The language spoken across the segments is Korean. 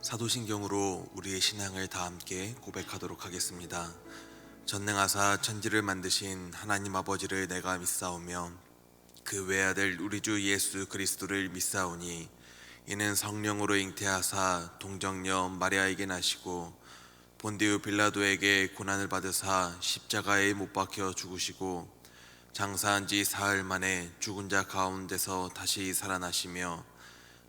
사도신경으로 우리의 신앙을 다 함께 고백하도록 하겠습니다. 전능하사 천지를 만드신 하나님 아버지를 내가 믿사오며 그 외아들 우리 주 예수 그리스도를 믿사오니 이는 성령으로 잉태하사 동정녀 마리아에게 나시고 본디우 빌라도에게 고난을 받으사 십자가에 못 박혀 죽으시고 장사한 지 사흘 만에 죽은 자 가운데서 다시 살아나시며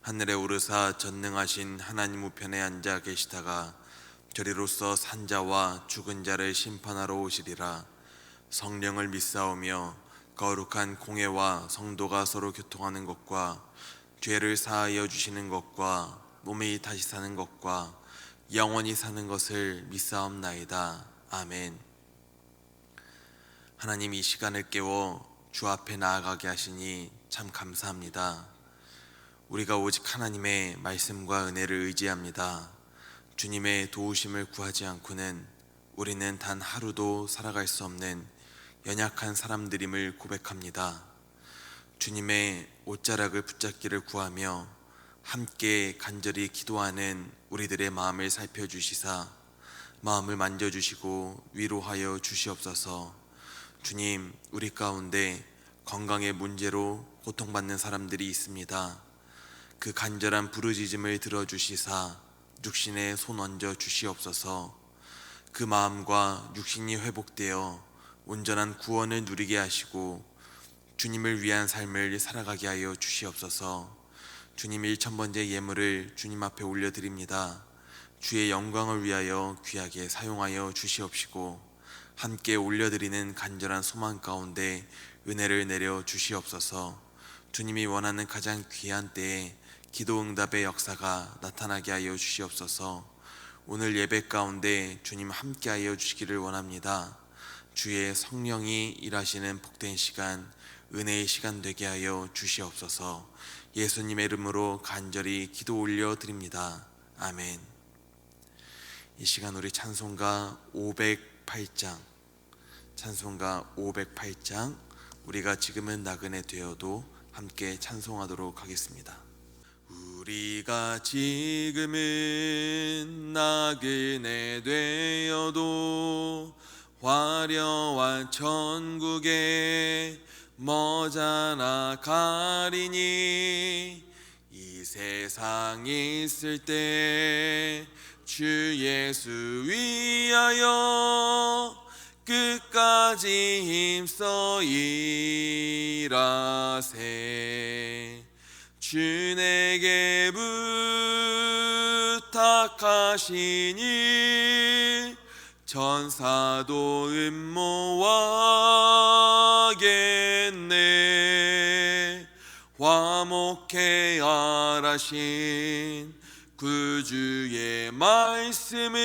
하늘에 오르사 전능하신 하나님 우편에 앉아 계시다가 저리로서 산자와 죽은 자를 심판하러 오시리라. 성령을 믿사오며 거룩한 공회와 성도가 서로 교통하는 것과 죄를 사하여 주시는 것과 몸이 다시 사는 것과 영원히 사는 것을 믿사옵나이다. 아멘. 하나님, 이 시간을 깨워 주 앞에 나아가게 하시니 참 감사합니다. 우리가 오직 하나님의 말씀과 은혜를 의지합니다. 주님의 도우심을 구하지 않고는 우리는 단 하루도 살아갈 수 없는 연약한 사람들임을 고백합니다. 주님의 옷자락을 붙잡기를 구하며 함께 간절히 기도하는 우리들의 마음을 살펴주시사 마음을 만져주시고 위로하여 주시옵소서. 주님, 우리 가운데 건강의 문제로 고통받는 사람들이 있습니다. 그 간절한 부르짖음을 들어주시사 육신에 손 얹어 주시옵소서. 그 마음과 육신이 회복되어 온전한 구원을 누리게 하시고 주님을 위한 삶을 살아가게 하여 주시옵소서. 주님, 1000번째 예물을 주님 앞에 올려드립니다. 주의 영광을 위하여 귀하게 사용하여 주시옵시고 함께 올려드리는 간절한 소망 가운데 은혜를 내려 주시옵소서. 주님이 원하는 가장 귀한 때에 기도응답의 역사가 나타나게 하여 주시옵소서. 오늘 예배 가운데 주님 함께하여 주시기를 원합니다. 주의 성령이 일하시는 복된 시간, 은혜의 시간 되게 하여 주시옵소서. 예수님의 이름으로 간절히 기도 올려드립니다. 아멘. 이 시간 우리 찬송가 508장, 우리가 지금은 나그네 되어도 함께 찬송하도록 하겠습니다. 우리가 지금은 나그네 되어도 화려한 천국에 머자나 가리니 이 세상 있을 때 주 예수 위하여 끝까지 힘써 일하세. 주 내게 부탁하시니 천사도 음모하겠네. 화목해 알하신 구주의 말씀을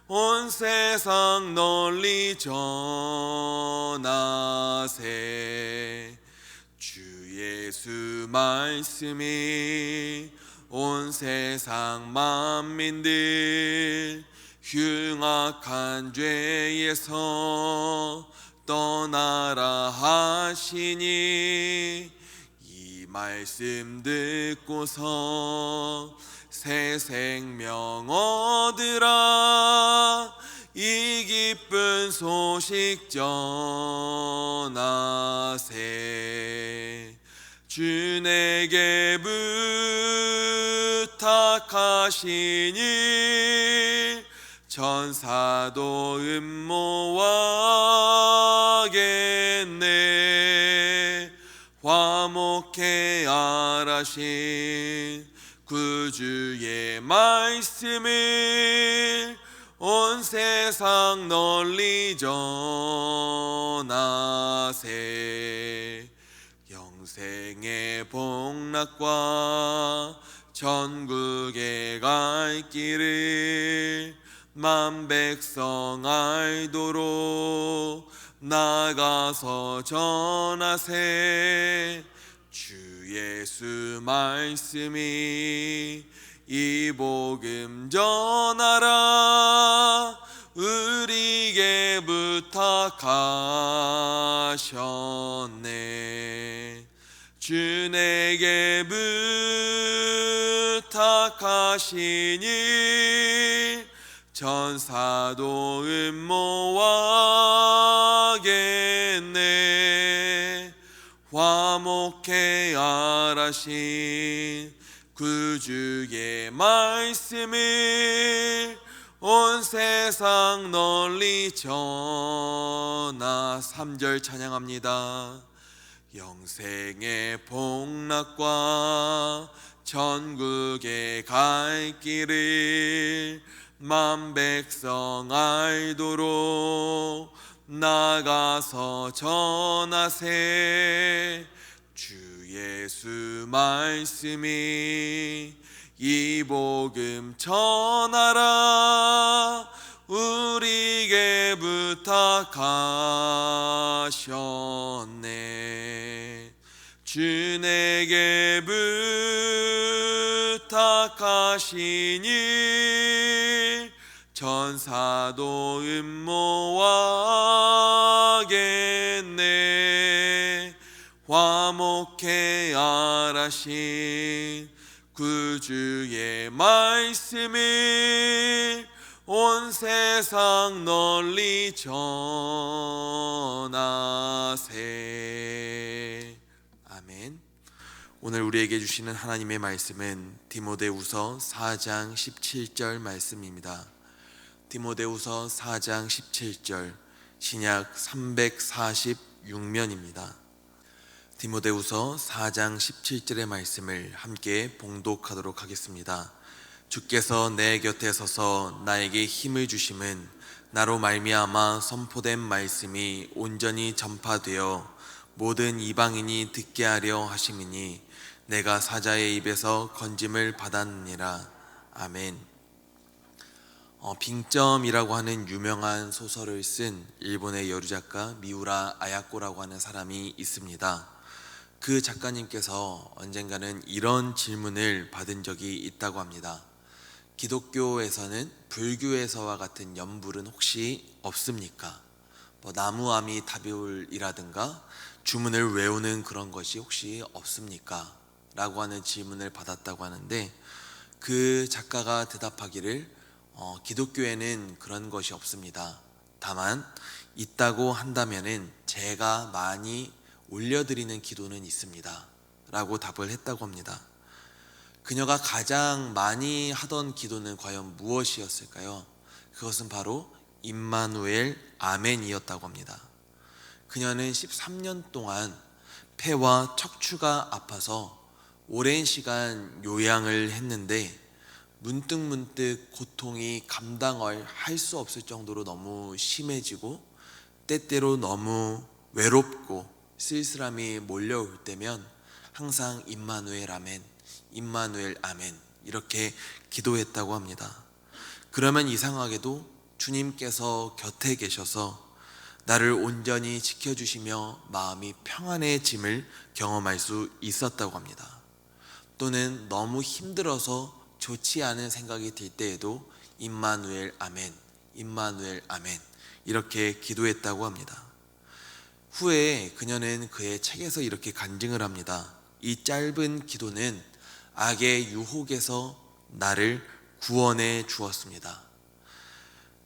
온 세상 널리 전하세. 주 예수 말씀이 온 세상 만민들 흉악한 죄에서 떠나라 하시니 이 말씀 듣고서 새 생명 얻으라. 이 기쁜 소식 전하세. 주 내게 부탁하시니 천사도 음모하겠네. 화목해 알하신 구주의 말씀을 온 세상 널리 전하세. 영생의 복락과 천국에 갈 길을 만 백성 알도록 나가서 전하세. 주 예수 말씀이 이 복음 전하라. 우리에게 부탁하셨네. 주 내게 부탁하시니 천사도 음모하겠네. 화목해 알하신 구주의 말씀을 온 세상 널리 전하. 3절 찬양합니다. 영생의 복락과 천국에 갈 길을 만 백성 알도록 나가서 전하세. 주 예수 말씀이 이 복음 전하라 우리에게 부탁하셨네. 주 내게 부탁하시니 천사도 음모하겠네. 화목해 알하신 구주의 말씀을 온 세상 널리 전하세. 아멘. 오늘 우리에게 주시는 하나님의 말씀은 디모데후서 4장 17절 말씀입니다. 디모데후서 4장 17절, 신약 346면입니다. 디모데후서 4장 17절의 말씀을 함께 봉독하도록 하겠습니다. 주께서 내 곁에 서서 나에게 힘을 주심은 나로 말미암아 선포된 말씀이 온전히 전파되어 모든 이방인이 듣게 하려 하심이니 내가 사자의 입에서 건짐을 받았느니라. 아멘. 빙점이라고 하는 유명한 소설을 쓴 일본의 여류작가 미우라 아야코라고 하는 사람이 있습니다. 그 작가님께서 언젠가는 이런 질문을 받은 적이 있다고 합니다. 기독교에서는 불교에서와 같은 염불은 혹시 없습니까? 나무아미 다비올이라든가 주문을 외우는 그런 것이 혹시 없습니까? 라고 하는 질문을 받았다고 하는데, 그 작가가 대답하기를 기독교에는 그런 것이 없습니다. 다만 있다고 한다면은 제가 많이 올려드리는 기도는 있습니다 라고 답을 했다고 합니다. 그녀가 가장 많이 하던 기도는 과연 무엇이었을까요? 그것은 바로 임마누엘 아멘이었다고 합니다. 그녀는 13년 동안 폐와 척추가 아파서 오랜 시간 요양을 했는데 문득문득 고통이 감당을 할 수 없을 정도로 너무 심해지고 때때로 너무 외롭고 쓸쓸함이 몰려올 때면 항상 임마누엘 아멘, 임마누엘 아멘 이렇게 기도했다고 합니다. 그러면 이상하게도 주님께서 곁에 계셔서 나를 온전히 지켜주시며 마음이 평안해짐을 경험할 수 있었다고 합니다. 또는 너무 힘들어서 좋지 않은 생각이 들 때에도 임마누엘 아멘, 임마누엘 아멘 이렇게 기도했다고 합니다. 후에 그녀는 그의 책에서 이렇게 간증을 합니다. 이 짧은 기도는 악의 유혹에서 나를 구원해 주었습니다.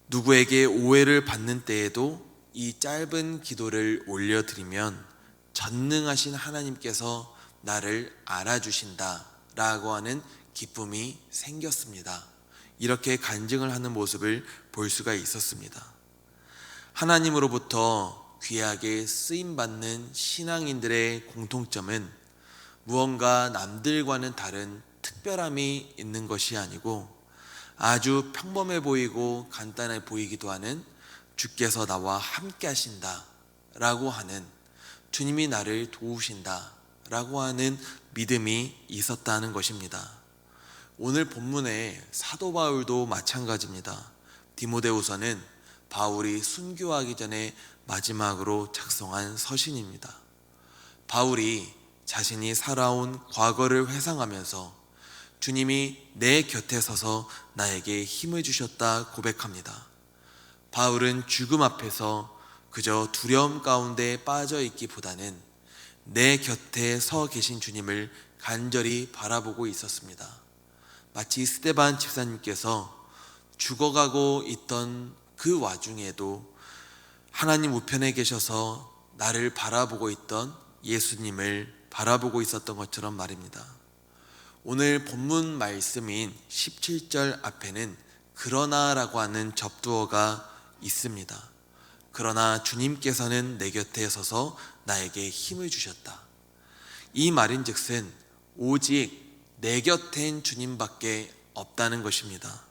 누구에게 오해를 받는 때에도 이 짧은 기도를 올려드리면 전능하신 하나님께서 나를 알아주신다 라고 하는 기쁨이 생겼습니다. 이렇게 간증을 하는 모습을 볼 수가 있었습니다. 하나님으로부터 귀하게 쓰임받는 신앙인들의 공통점은 무언가 남들과는 다른 특별함이 있는 것이 아니고 아주 평범해 보이고 간단해 보이기도 하는 주께서 나와 함께 하신다 라고 하는, 주님이 나를 도우신다 라고 하는 믿음이 있었다는 것입니다. 오늘 본문의 사도 바울도 마찬가지입니다. 디모데후서는 바울이 순교하기 전에 마지막으로 작성한 서신입니다. 바울이 자신이 살아온 과거를 회상하면서 주님이 내 곁에 서서 나에게 힘을 주셨다 고백합니다. 바울은 죽음 앞에서 그저 두려움 가운데 빠져 있기보다는 내 곁에 서 계신 주님을 간절히 바라보고 있었습니다. 마치 스데반 집사님께서 죽어가고 있던 그 와중에도 하나님 우편에 계셔서 나를 바라보고 있던 예수님을 바라보고 있었던 것처럼 말입니다. 오늘 본문 말씀인 17절 앞에는 그러나라고 하는 접두어가 있습니다. 그러나 주님께서는 내 곁에 서서 나에게 힘을 주셨다. 이 말인즉슨 오직 내 곁엔 주님밖에 없다는 것입니다.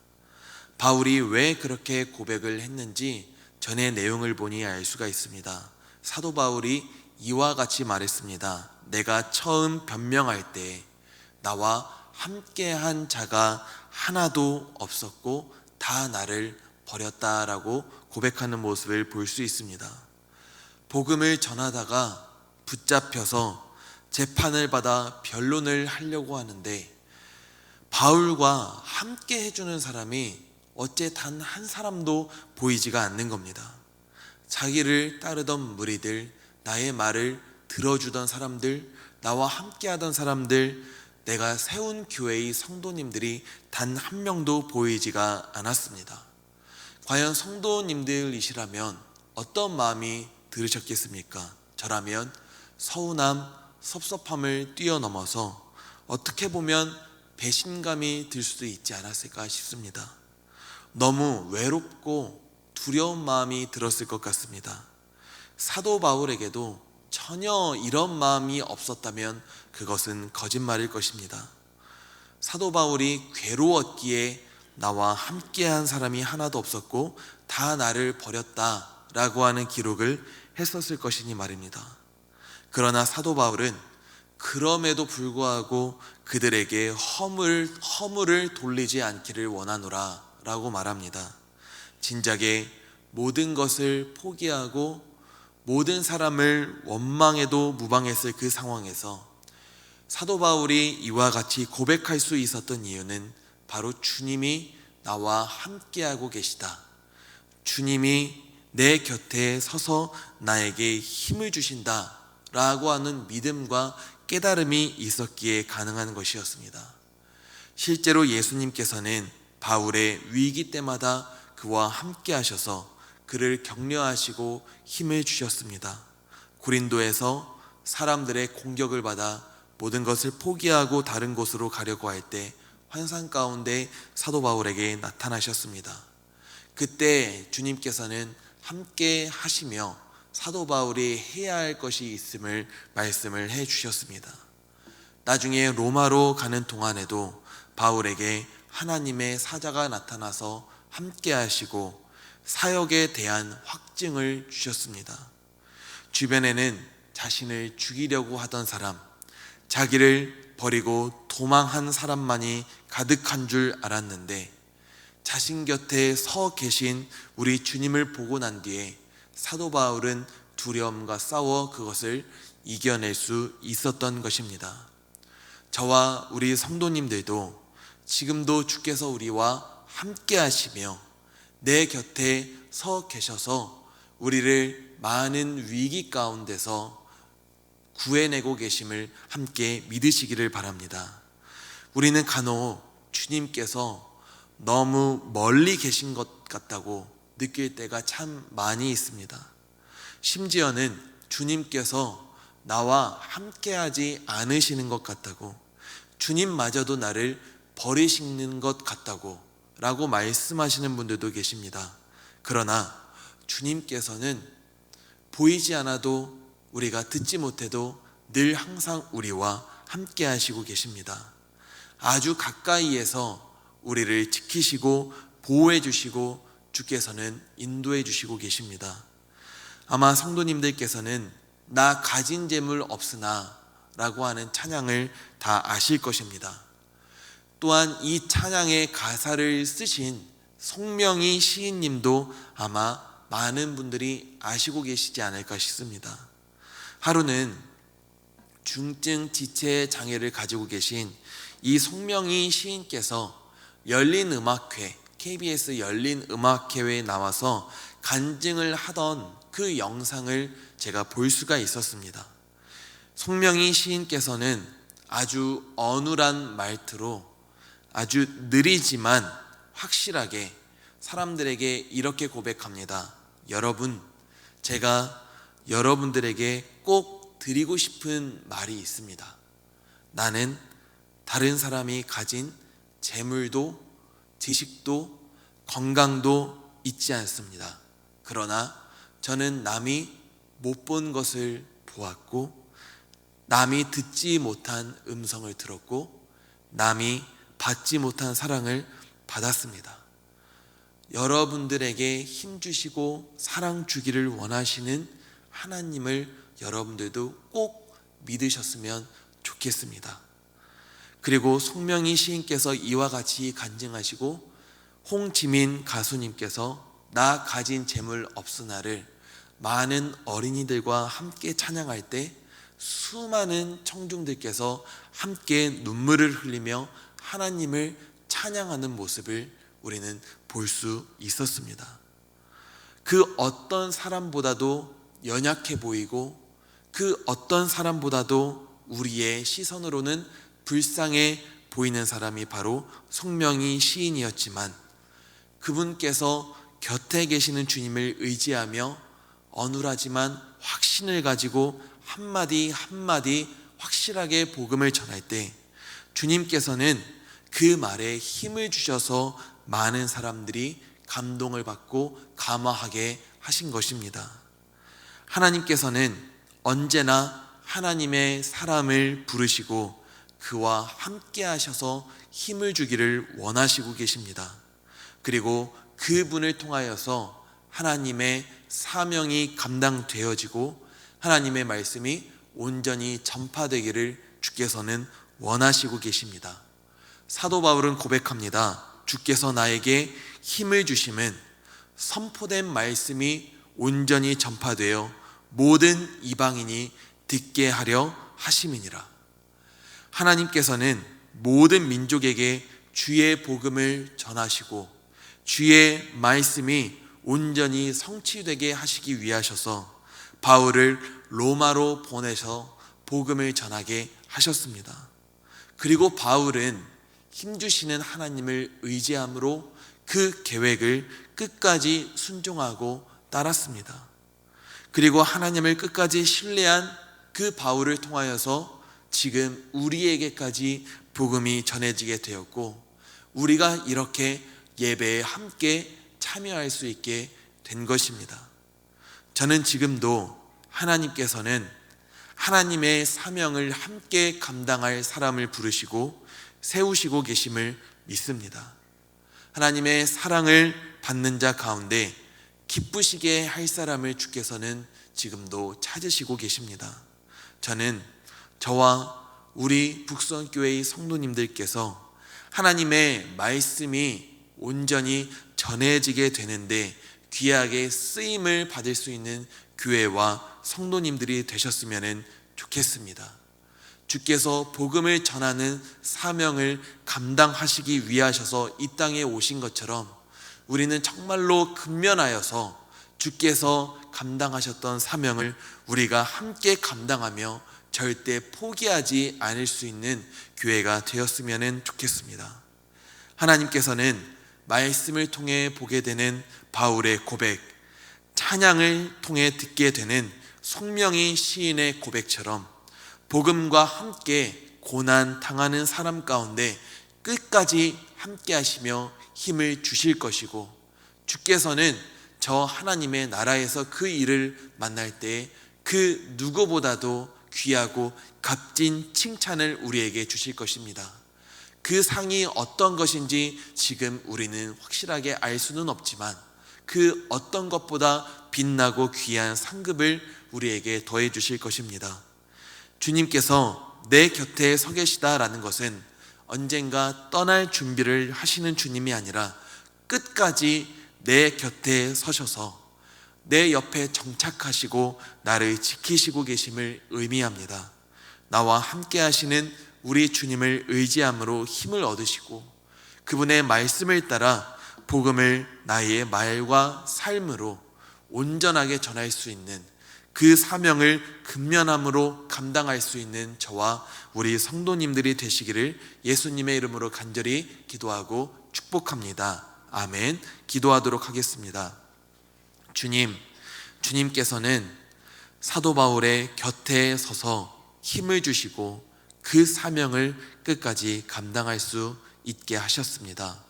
바울이 왜 그렇게 고백을 했는지 전의 내용을 보니 알 수가 있습니다. 사도 바울이 이와 같이 말했습니다. 내가 처음 변명할 때 나와 함께한 자가 하나도 없었고 다 나를 버렸다라고 고백하는 모습을 볼 수 있습니다. 복음을 전하다가 붙잡혀서 재판을 받아 변론을 하려고 하는데 바울과 함께 해주는 사람이 어째 단 한 사람도 보이지가 않는 겁니다. 자기를 따르던 무리들, 나의 말을 들어주던 사람들, 나와 함께하던 사람들, 내가 세운 교회의 성도님들이 단 한 명도 보이지가 않았습니다. 과연 성도님들이시라면 어떤 마음이 들으셨겠습니까? 저라면 서운함, 섭섭함을 뛰어넘어서 어떻게 보면 배신감이 들 수도 있지 않았을까 싶습니다. 너무 외롭고 두려운 마음이 들었을 것 같습니다. 사도 바울에게도 전혀 이런 마음이 없었다면 그것은 거짓말일 것입니다. 사도 바울이 괴로웠기에 나와 함께한 사람이 하나도 없었고 다 나를 버렸다라고 하는 기록을 했었을 것이니 말입니다. 그러나 사도 바울은 그럼에도 불구하고 그들에게 허물을 돌리지 않기를 원하노라 라고 말합니다. 진작에 모든 것을 포기하고 모든 사람을 원망해도 무방했을 그 상황에서 사도 바울이 이와 같이 고백할 수 있었던 이유는 바로 주님이 나와 함께하고 계시다, 주님이 내 곁에 서서 나에게 힘을 주신다 라고 하는 믿음과 깨달음이 있었기에 가능한 것이었습니다. 실제로 예수님께서는 바울의 위기 때마다 그와 함께 하셔서 그를 격려하시고 힘을 주셨습니다. 고린도에서 사람들의 공격을 받아 모든 것을 포기하고 다른 곳으로 가려고 할 때 환상 가운데 사도 바울에게 나타나셨습니다. 그때 주님께서는 함께 하시며 사도 바울이 해야 할 것이 있음을 말씀을 해 주셨습니다. 나중에 로마로 가는 동안에도 바울에게 하나님의 사자가 나타나서 함께 하시고 사역에 대한 확증을 주셨습니다. 주변에는 자신을 죽이려고 하던 사람, 자기를 버리고 도망한 사람만이 가득한 줄 알았는데 자신 곁에 서 계신 우리 주님을 보고 난 뒤에 사도 바울은 두려움과 싸워 그것을 이겨낼 수 있었던 것입니다. 저와 우리 성도님들도 지금도 주께서 우리와 함께 하시며 내 곁에 서 계셔서 우리를 많은 위기 가운데서 구해내고 계심을 함께 믿으시기를 바랍니다. 우리는 간혹 주님께서 너무 멀리 계신 것 같다고 느낄 때가 참 많이 있습니다. 심지어는 주님께서 나와 함께하지 않으시는 것 같다고, 주님마저도 나를 버리시는 것 같다고 라고 말씀하시는 분들도 계십니다. 그러나 주님께서는 보이지 않아도 우리가 듣지 못해도 늘 항상 우리와 함께 하시고 계십니다. 아주 가까이에서 우리를 지키시고 보호해 주시고 주께서는 인도해 주시고 계십니다. 아마 성도님들께서는 나 가진 재물 없으나 라고 하는 찬양을 다 아실 것입니다. 또한 이 찬양의 가사를 쓰신 송명희 시인님도 아마 많은 분들이 아시고 계시지 않을까 싶습니다. 하루는 중증 지체 장애를 가지고 계신 이 송명희 시인께서 열린음악회, KBS 열린음악회에 나와서 간증을 하던 그 영상을 제가 볼 수가 있었습니다. 송명희 시인께서는 아주 어눌한 말투로 아주 느리지만 확실하게 사람들에게 이렇게 고백합니다. 여러분, 제가 여러분들에게 꼭 드리고 싶은 말이 있습니다. 나는 다른 사람이 가진 재물도 지식도 건강도 잊지 않습니다. 그러나 저는 남이 못 본 것을 보았고, 남이 듣지 못한 음성을 들었고, 남이 받지 못한 사랑을 받았습니다. 여러분들에게 힘 주시고 사랑 주기를 원하시는 하나님을 여러분들도 꼭 믿으셨으면 좋겠습니다. 그리고 송명희 시인께서 이와 같이 간증하시고, 홍지민 가수님께서 나 가진 재물 없으나를 많은 어린이들과 함께 찬양할 때 수많은 청중들께서 함께 눈물을 흘리며 하나님을 찬양하는 모습을 우리는 볼 수 있었습니다. 그 어떤 사람보다도 연약해 보이고 그 어떤 사람보다도 우리의 시선으로는 불쌍해 보이는 사람이 바로 송명희 시인이었지만, 그분께서 곁에 계시는 주님을 의지하며 어눌하지만 확신을 가지고 한마디 한마디 확실하게 복음을 전할 때 주님께서는 그 말에 힘을 주셔서 많은 사람들이 감동을 받고 감화하게 하신 것입니다. 하나님께서는 언제나 하나님의 사람을 부르시고 그와 함께 하셔서 힘을 주기를 원하시고 계십니다. 그리고 그분을 통하여서 하나님의 사명이 감당되어지고 하나님의 말씀이 온전히 전파되기를 주께서는 원하시고 계십니다. 사도 바울은 고백합니다. 주께서 나에게 힘을 주심은 선포된 말씀이 온전히 전파되어 모든 이방인이 듣게 하려 하심이니라. 하나님께서는 모든 민족에게 주의 복음을 전하시고 주의 말씀이 온전히 성취되게 하시기 위하셔서 바울을 로마로 보내서 복음을 전하게 하셨습니다. 그리고 바울은 힘주시는 하나님을 의지함으로 그 계획을 끝까지 순종하고 따랐습니다. 그리고 하나님을 끝까지 신뢰한 그 바울을 통하여서 지금 우리에게까지 복음이 전해지게 되었고, 우리가 이렇게 예배에 함께 참여할 수 있게 된 것입니다. 저는 지금도 하나님께서는 하나님의 사명을 함께 감당할 사람을 부르시고 세우시고 계심을 믿습니다. 하나님의 사랑을 받는 자 가운데 기쁘시게 할 사람을 주께서는 지금도 찾으시고 계십니다. 저는 저와 우리 북선교회의 성도님들께서 하나님의 말씀이 온전히 전해지게 되는데 귀하게 쓰임을 받을 수 있는 교회와 성도님들이 되셨으면 좋겠습니다. 주께서 복음을 전하는 사명을 감당하시기 위하셔서 이 땅에 오신 것처럼 우리는 정말로 근면하여서 주께서 감당하셨던 사명을 우리가 함께 감당하며 절대 포기하지 않을 수 있는 교회가 되었으면 좋겠습니다. 하나님께서는 말씀을 통해 보게 되는 바울의 고백, 찬양을 통해 듣게 되는 송명희 시인의 고백처럼 복음과 함께 고난 당하는 사람 가운데 끝까지 함께 하시며 힘을 주실 것이고, 주께서는 저 하나님의 나라에서 그 일을 만날 때 그 누구보다도 귀하고 값진 칭찬을 우리에게 주실 것입니다. 그 상이 어떤 것인지 지금 우리는 확실하게 알 수는 없지만 그 어떤 것보다 빛나고 귀한 상급을 우리에게 더해 주실 것입니다. 주님께서 내 곁에 서 계시다라는 것은 언젠가 떠날 준비를 하시는 주님이 아니라 끝까지 내 곁에 서셔서 내 옆에 정착하시고 나를 지키시고 계심을 의미합니다. 나와 함께 하시는 우리 주님을 의지함으로 힘을 얻으시고 그분의 말씀을 따라 복음을 나의 말과 삶으로 온전하게 전할 수 있는 그 사명을 근면함으로 감당할 수 있는 저와 우리 성도님들이 되시기를 예수님의 이름으로 간절히 기도하고 축복합니다. 아멘. 기도하도록 하겠습니다. 주님께서는 사도 바울의 곁에 서서 힘을 주시고 그 사명을 끝까지 감당할 수 있게 하셨습니다.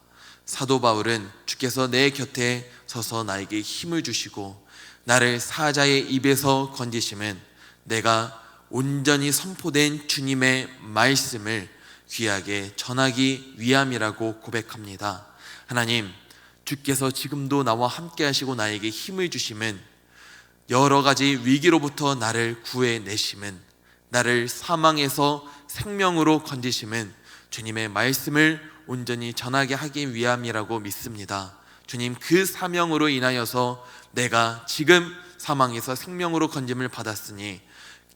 사도 바울은 주께서 내 곁에 서서 나에게 힘을 주시고 나를 사자의 입에서 건지시면 내가 온전히 선포된 주님의 말씀을 귀하게 전하기 위함이라고 고백합니다. 하나님, 주께서 지금도 나와 함께 하시고 나에게 힘을 주심은 여러 가지 위기로부터 나를 구해내심은 나를 사망에서 생명으로 건지심은 주님의 말씀을 온전히 전하게 하기 위함이라고 믿습니다. 주님, 그 사명으로 인하여서 내가 지금 사망에서 생명으로 건짐을 받았으니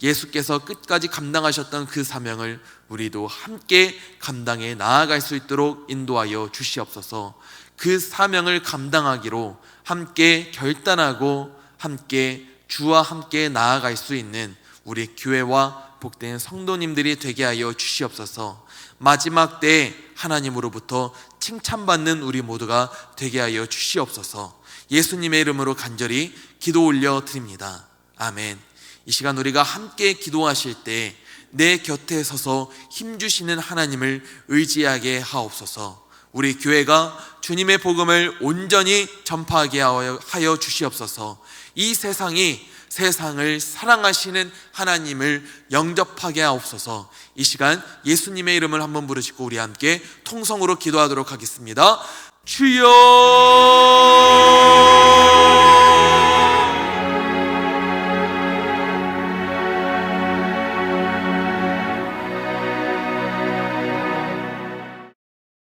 예수께서 끝까지 감당하셨던 그 사명을 우리도 함께 감당해 나아갈 수 있도록 인도하여 주시옵소서. 그 사명을 감당하기로 함께 결단하고 함께 주와 함께 나아갈 수 있는 우리 교회와 복된 성도님들이 되게 하여 주시옵소서. 마지막 때에 하나님으로부터 칭찬받는 우리 모두가 되게 하여 주시옵소서. 예수님의 이름으로 간절히 기도 올려 드립니다. 아멘. 이 시간 우리가 함께 기도하실 때 내 곁에 서서 힘주시는 하나님을 의지하게 하옵소서. 우리 교회가 주님의 복음을 온전히 전파하게 하여 주시옵소서. 이 세상을 사랑하시는 하나님을 영접하게 하옵소서. 이 시간 예수님의 이름을 한번 부르시고 우리 함께 통성으로 기도하도록 하겠습니다. 주여!